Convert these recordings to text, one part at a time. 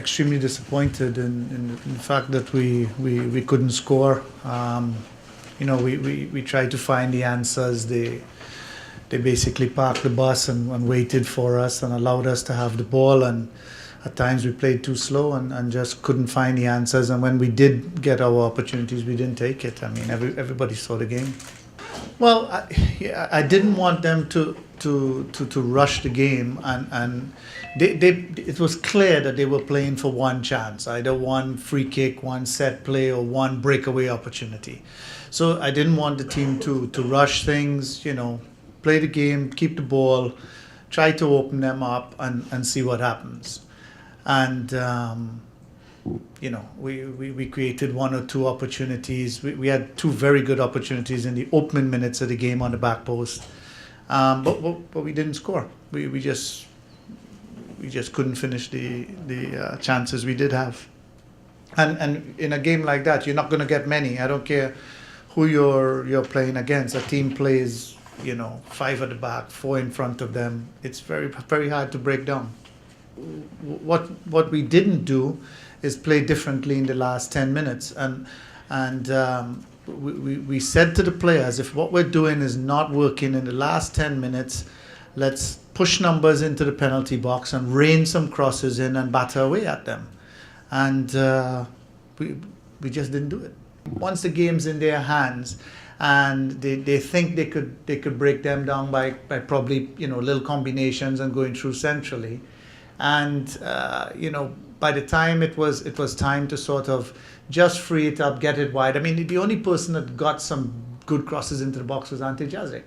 extremely disappointed in the fact that we couldn't score. We tried to find the answers. They basically parked the bus and waited for us and allowed us to have the ball. And at times we played too slow and just couldn't find the answers. And when we did get our opportunities, we didn't take it. I mean, everybody saw the game. Well, I didn't want them to rush the game, and it was clear that they were playing for one chance, either one free kick, one set play, or one breakaway opportunity. So I didn't want the team to rush things, play the game, keep the ball, try to open them up and see what happens. And we created one or two opportunities. We had two very good opportunities in the opening minutes of the game on the back post, but we didn't score. We just couldn't finish the chances we did have. And in a game like that, you're not going to get many. I don't care who you're playing against. A team plays, 5 at the back, 4 in front of them. It's very, very hard to break down. What we didn't do is play differently in the last 10 minutes, and we said to the players, if what we're doing is not working in the last 10 minutes, let's push numbers into the penalty box and rain some crosses in and batter away at them. And we just didn't do it. Once the game's in their hands and they think they could break them down by probably little combinations and going through centrally, and by the time it was time to sort of just free it up, get it wide. I mean, the only person that got some good crosses into the box was Ante Jazic.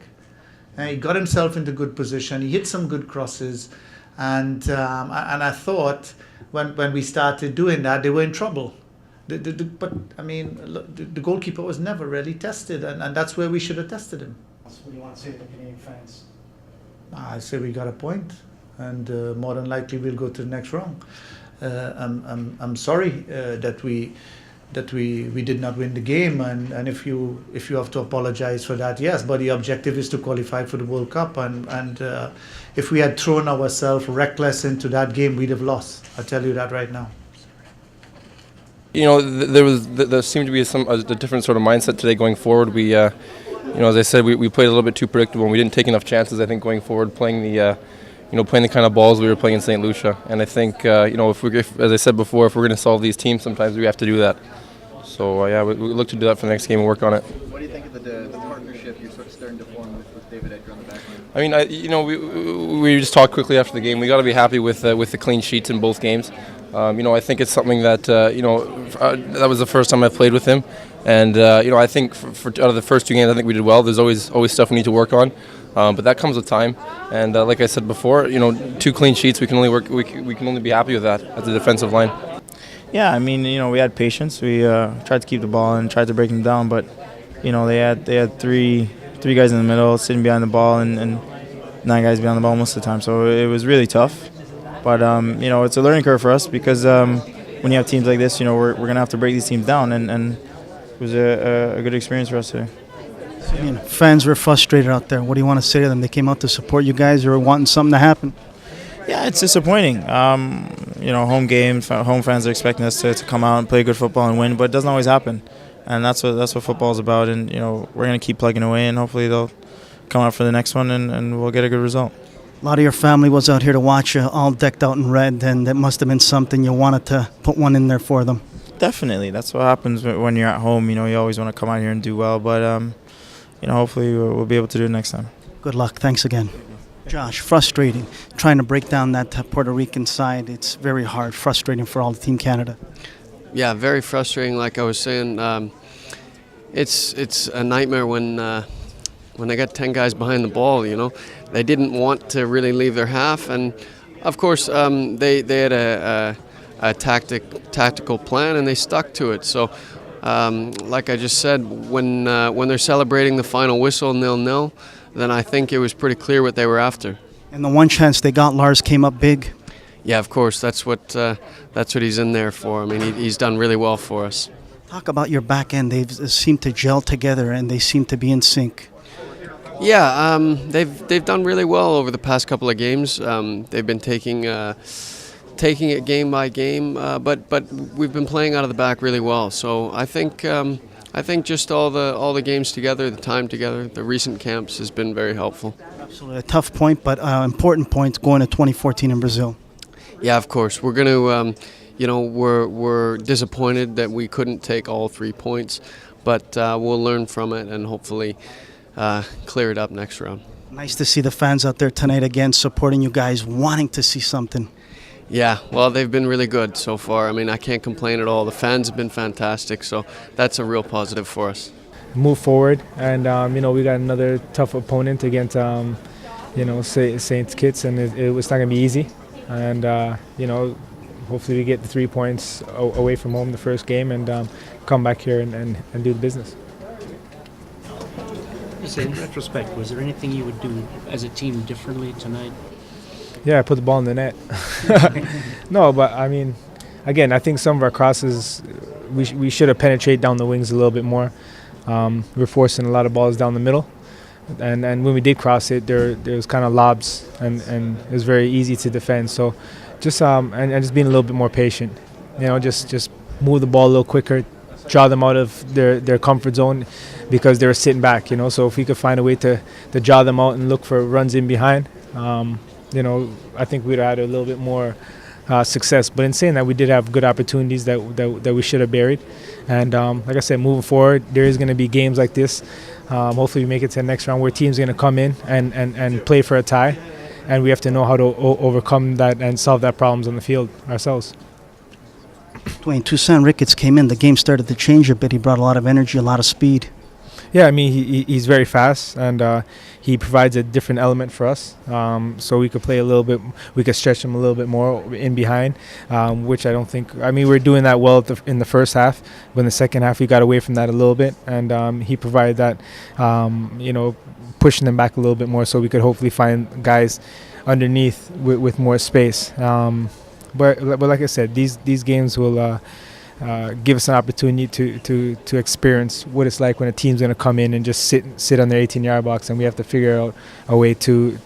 He got himself into good position. He hit some good crosses, and I thought when we started doing that, they were in trouble. But I mean, the goalkeeper was never really tested, and that's where we should have tested him. What do you want to say to the Canadian fans? I say we got a point, and more than likely we'll go to the next round. I'm sorry that we did not win the game, and if you have to apologize for that, yes. But the objective is to qualify for the World Cup, and if we had thrown ourselves reckless into that game, we'd have lost. I tell you that right now. There seemed to be a different sort of mindset today going forward. We, as I said, we played a little bit too predictable, and we didn't take enough chances. I think going forward, playing the kind of balls we were playing in St. Lucia. And I think, if as I said before, if we're going to solve these teams, sometimes we have to do that. So, we look to do that for the next game and work on it. What do you think of the partnership you're sort of starting to form with David Edgar on the back line? I mean, we just talked quickly after the game. We got to be happy with the clean sheets in both games. I think it's something that, that was the first time I played with him. And, I think for out of the first 2 games, I think we did well. There's always stuff we need to work on. But that comes with time, and like I said before, 2 clean sheets. We can only be happy with that as a defensive line. Yeah, I mean, we had patience. We tried to keep the ball and tried to break them down, but they had three guys in the middle sitting behind the ball, and 9 guys behind the ball most of the time. So it was really tough. But it's a learning curve for us because when you have teams like this, we're gonna have to break these teams down, and it was a good experience for us today. Fans were frustrated out there. What do you want to say to them? They came out to support you guys, or wanting something to happen? Yeah, it's disappointing. Home games, home fans are expecting us to come out and play good football and win, but it doesn't always happen. And that's what football's about. And we're going to keep plugging away, and hopefully they'll come out for the next one, and we'll get a good result. A lot of your family was out here to watch you, all decked out in red, and that must have been something you wanted to put one in there for them. Definitely, that's what happens when you're at home. You always want to come out here and do well, but hopefully we'll be able to do it next time. Good luck. Thanks again. Josh, frustrating. Trying to break down that Puerto Rican side, it's very hard. Frustrating for all the Team Canada. Yeah, very frustrating. Like I was saying, it's a nightmare when they got 10 guys behind the ball. They didn't want to really leave their half, and of course they had a tactical plan, and they stuck to it. So. Like I just said, when they're celebrating the final whistle 0-0, then I think it was pretty clear what they were after. And the one chance they got, Lars came up big. Yeah, of course. That's what he's in there for. I mean, he's done really well for us. Talk about your back end. They seem to gel together, and they seem to be in sync. Yeah, they've done really well over the past couple of games. They've been taking taking it game by game, but we've been playing out of the back really well. So I think just all the games together, the time together, the recent camps has been very helpful. Absolutely a tough point, but important point going to 2014 in Brazil. Yeah, of course. We're going to, we're disappointed that we couldn't take all 3 points, but we'll learn from it and hopefully clear it up next round. Nice to see the fans out there tonight again supporting you guys, wanting to see something. Yeah, well, they've been really good so far. I mean, I can't complain at all. The fans have been fantastic, so that's a real positive for us. Move forward, and we got another tough opponent against Saints Kitts, and it's not going to be easy. And hopefully we get the 3 points away from home the first game and come back here and do the business. In retrospect, was there anything you would do as a team differently tonight? Yeah, put the ball in the net. No, but I mean, again, I think some of our crosses we should have penetrated down the wings a little bit more. We're forcing a lot of balls down the middle, and when we did cross it, there was kind of lobs, and it was very easy to defend. So just and just being a little bit more patient, just move the ball a little quicker, draw them out of their comfort zone because they were sitting back. So if we could find a way to draw them out and look for runs in behind, I think we'd have had a little bit more success. But in saying that, we did have good opportunities that we should have buried. And like I said, moving forward, there is going to be games like this. Hopefully we make it to the next round where teams are going to come in and play for a tie. And we have to know how to overcome that and solve that problems on the field ourselves. Dwayne, Toussaint Ricketts came in. The game started to change a bit. He brought a lot of energy, a lot of speed. Yeah, I mean, he's very fast, and he provides a different element for us. So we could play a little bit, we could stretch him a little bit more in behind, which I don't think, we're doing that well in the first half, but in the second half we got away from that a little bit, and he provided that, pushing them back a little bit more so we could hopefully find guys underneath with more space. But like I said, these games will give us an opportunity to experience what it's like when a team's going to come in and just sit on their 18-yard box, and we have to figure out a way to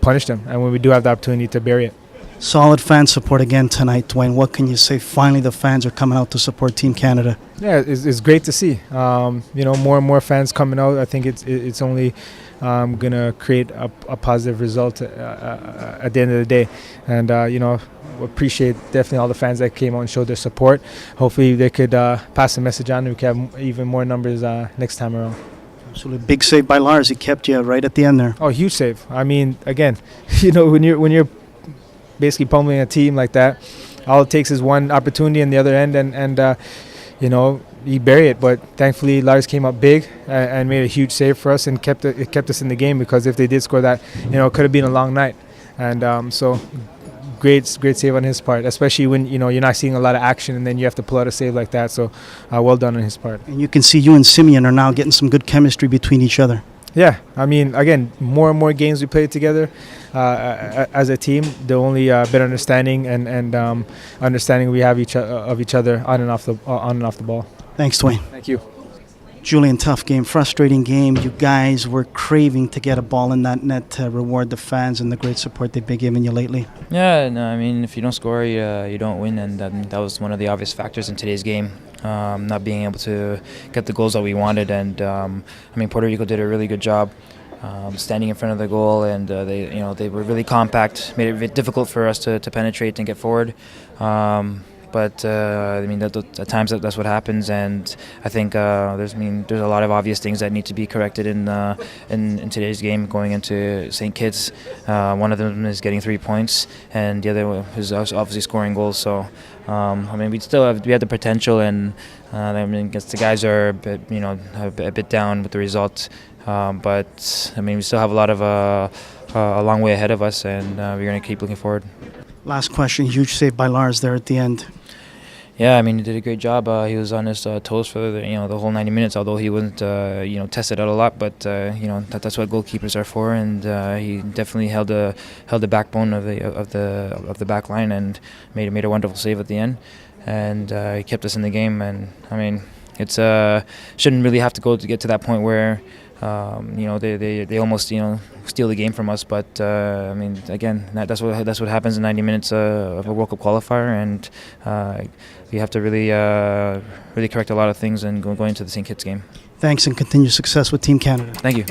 punish them. And when we do have the opportunity to bury it. Solid fan support again tonight, Dwayne. What can you say? Finally, the fans are coming out to support Team Canada. Yeah, it's great to see. More and more fans coming out. I think it's only going to create a positive result at the end of the day. And, appreciate definitely all the fans that came out and showed their support. Hopefully they could pass the message on and we can have even more numbers next time around. Absolutely. Big save by Lars. He kept you right at the end there. Oh, huge save. I mean, again, when you're basically pummeling a team like that, all it takes is one opportunity on the other end and you bury it. But thankfully Lars came up big and made a huge save for us and kept us in the game, because if they did score that, it could have been a long night. And so great save on his part, especially when you're not seeing a lot of action and then you have to pull out a save like that. So well done on his part. And you can see you and Simeon are now getting some good chemistry between each other. Yeah, I mean, again, more and more games we play together as a team, the only better understanding and understanding we have of each other on and off the ball. Thanks, Dwayne. Thank you. Julian, tough game, frustrating game. You guys were craving to get a ball in that net to reward the fans and the great support they've been giving you lately. Yeah, no, I mean, if you don't score, you don't win, and that was one of the obvious factors in today's game. Not being able to get the goals that we wanted, and Puerto Rico did a really good job standing in front of the goal, and they were really compact, made it difficult for us to penetrate and get forward. But at times that's what happens, and I think there's a lot of obvious things that need to be corrected in today's game going into St. Kitts. One of them is getting 3 points, and the other is obviously scoring goals. So we have the potential, and I guess the guys are a bit down with the result. But we still have a long way ahead of us, and we're going to keep looking forward. Last question, huge save by Lars there at the end. Yeah, he did a great job. He was on his toes for the whole 90 minutes, although he wasn't tested out a lot. But that's what goalkeepers are for, and he definitely held the backbone of the back line and made a wonderful save at the end, and he kept us in the game. And it's shouldn't really have to get to that point where They almost steal the game from us. But I mean, again, that's what happens in 90 minutes of a World Cup qualifier, and we have to really correct a lot of things and going into the St. Kitts game. Thanks, and continued success with Team Canada. Thank you.